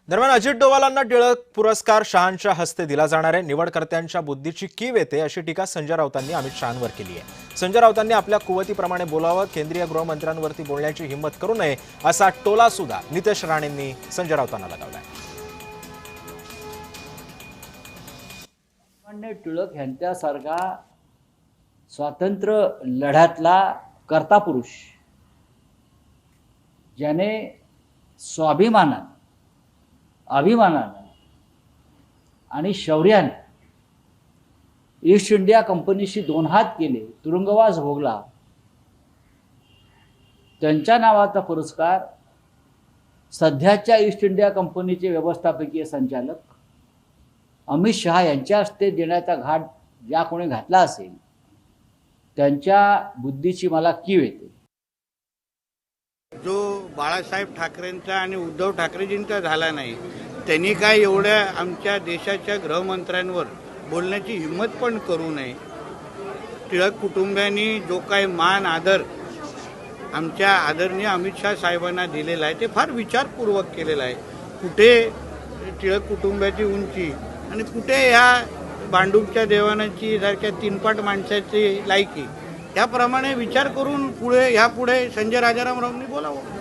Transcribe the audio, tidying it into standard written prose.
दरम्यान अजित डोवालांना टिळक पुरस्कार शहांच्या हस्ते दिला जाणार आहे। निवडकर्त्यांच्या बुद्धीची कीव येते अशी टीका संजय राऊतांनी अमित शहांवर केली आहे। संजय राऊतांनी आपल्या कुवतीप्रमाणे बोलावं, केंद्रीय गृहमंत्र्यांवरती बोलण्याची हिंमत करू नये असा टोला सुद्धा नितेश राणेंनी संजय राऊतांना लगावलाय। टिळक यांच्यासारखा स्वातंत्र्य लढ्यातला कर्ता पुरुष ज्याने स्वाभिमानाने, अभिमानाने आणि शौर्याने ईस्ट इंडिया कंपनीशी दोन हात केले, तुरुंगवास भोगला, त्यांच्या नावाचा पुरस्कार सध्याच्या ईस्ट इंडिया कंपनीचे व्यवस्थापकीय संचालक अमित शहा यांच्या हस्ते देण्याचा घाट ज्या कोणी घातला असेल त्यांच्या बुद्धीची मला कीव येते। जो बाळासाहेब ठाकरेंचा आणि उद्धव ठाकरेजींचा झाला नाही, त्यांनी काय एवढ्या आमच्या देशाच्या गृहमंत्र्यांवर बोलण्याची हिंमत पण करू नये। टिळक कुटुंबियांनी जो काय मान आदर आमच्या आदरणीय अमित शहा साहेबांना दिलेला आहे ते फार विचारपूर्वक केलेलं आहे। कुठे टिळक कुटुंबाची उंची आणि कुठे ह्या भांडूपच्या देवानाची सारख्या तीनपाट माणसाची लायकी, त्याप्रमाणे विचार करून यापुढे संजय राजाराम रावांनी बोलावं।